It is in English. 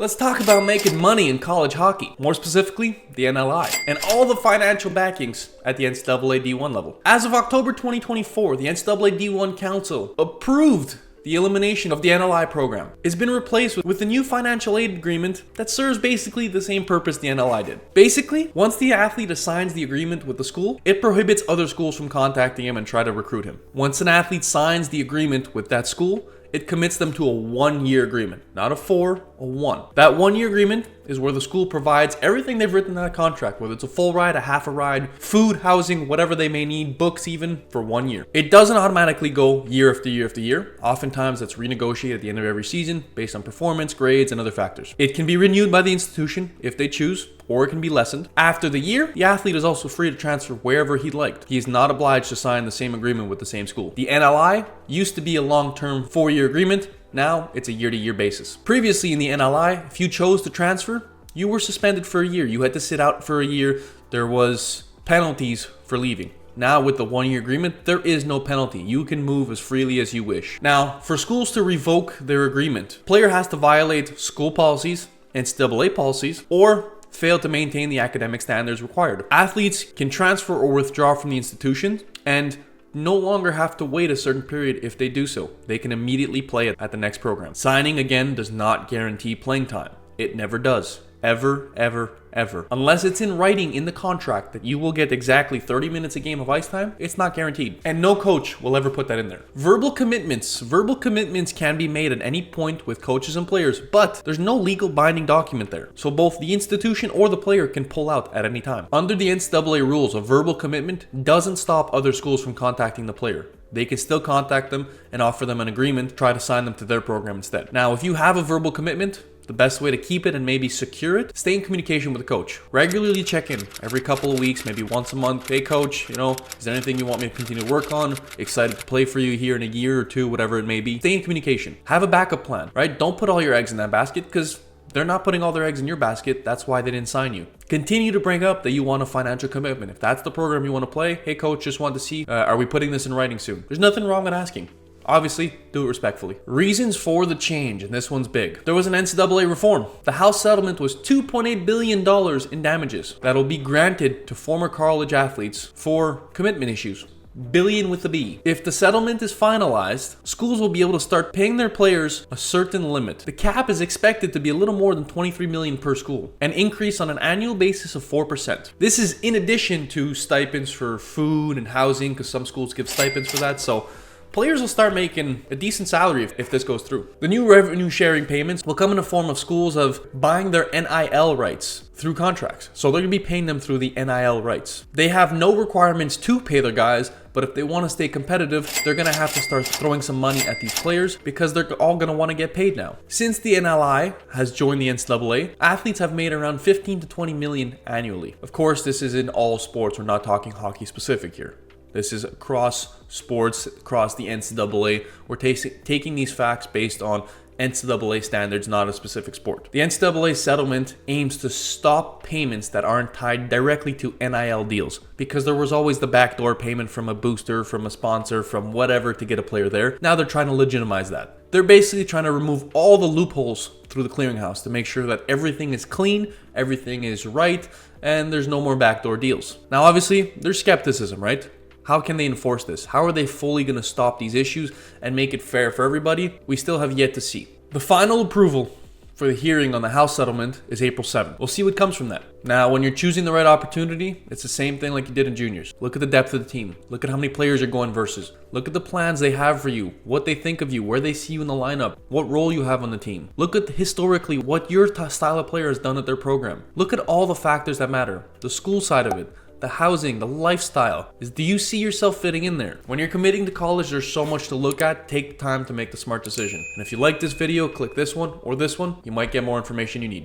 Let's talk about making money in college hockey, more specifically, the NLI, and all the financial backings at the NCAA D1 level. As of October 2024, the NCAA D1 Council approved the elimination of the NLI program. It's been replaced with a new financial aid agreement that serves basically the same purpose the NLI did. Basically, once the athlete assigns the agreement with the school, it prohibits other schools from contacting him and try to recruit him. Once an athlete signs the agreement with that school, it commits them to a 1-year agreement, not a 4, a 1. That 1-year agreement is where the school provides everything they've written in that contract, whether it's a full ride, a half a ride, food, housing, whatever they may need, books even, for 1 year. It doesn't automatically go year after year after year. Oftentimes that's renegotiated at the end of every season based on performance, grades, and other factors. It can be renewed by the institution if they choose, or it can be lessened. After the year, the athlete is also free to transfer wherever he'd liked. He is not obliged to sign the same agreement with the same school. The NLI used to be a long-term 4-year agreement. Now it's a year-to-year basis. Previously in the NLI, if you chose to transfer, you were suspended for a year. You had to sit out for a year. There was penalties for leaving. Now with the 1-year agreement, there is no penalty. You can move as freely as you wish. Now, for schools to revoke their agreement, player has to violate school policies, NCAA policies, or fail to maintain the academic standards required. Athletes can transfer or withdraw from the institution and no longer have to wait a certain period if they do so. They can immediately play at the next program. Signing, again, does not guarantee playing time. It never does. Ever, ever, ever. Unless it's in writing in the contract that you will get exactly 30 minutes a game of ice time, it's not guaranteed. And no coach will ever put that in there. Verbal commitments can be made at any point with coaches and players, but there's no legal binding document there. So both the institution or the player can pull out at any time. Under the NCAA rules, a verbal commitment doesn't stop other schools from contacting the player. They can still contact them and offer them an agreement, try to sign them to their program instead. Now, if you have a verbal commitment, the best way to keep it and maybe secure it, stay in communication with the coach. Regularly check in every couple of weeks, maybe once a month. Hey coach, is there anything you want me to continue to work on? Excited to play for you here in a year or two, whatever it may be. Stay in communication. Have a backup plan, right? Don't put all your eggs in that basket because they're not putting all their eggs in your basket. That's why they didn't sign you. Continue to bring up that you want a financial commitment. If that's the program you want to play, hey coach, just want to see, are we putting this in writing soon? There's nothing wrong with asking. Obviously, do it respectfully. Reasons for the change, and this one's big. There was an NCAA reform. The House settlement was $2.8 billion in damages that'll be granted to former college athletes for commitment issues. Billion with a B. If the settlement is finalized, schools will be able to start paying their players a certain limit. The cap is expected to be a little more than $23 million per school, an increase on an annual basis of 4%. This is in addition to stipends for food and housing, because some schools give stipends for that, so players will start making a decent salary if this goes through. The new revenue sharing payments will come in the form of schools of buying their NIL rights through contracts. So they're going to be paying them through the NIL rights. They have no requirements to pay their guys, but if they want to stay competitive, they're going to have to start throwing some money at these players because they're all going to want to get paid now. Since the NLI has joined the NCAA, athletes have made around 15 to 20 million annually. Of course, this is in all sports. We're not talking hockey specific here. This is across sports, across the NCAA. We're taking these facts based on NCAA standards, not a specific sport. The NCAA settlement aims to stop payments that aren't tied directly to NIL deals, because there was always the backdoor payment from a booster, from a sponsor, from whatever to get a player there. Now they're trying to legitimize that. They're basically trying to remove all the loopholes through the clearinghouse to make sure that everything is clean, everything is right, and there's no more backdoor deals. Now obviously, there's skepticism, right? How can they enforce this? How are they fully going to stop these issues and make it fair for everybody? We still have yet to see. The final approval for the hearing on the House settlement is April 7th. We'll see what comes from that. Now, when you're choosing the right opportunity, it's the same thing like you did in juniors. Look at the depth of the team. Look at how many players you're going versus. Look at the plans they have for you, what they think of you, where they see you in the lineup, what role you have on the team. Look at historically what your style of player has done at their program. Look at all the factors that matter. The school side of it, the housing, the lifestyle. Do you see yourself fitting in there? When you're committing to college, there's so much to look at. Take time to make the smart decision. And if you like this video, click this one or this one. You might get more information you need.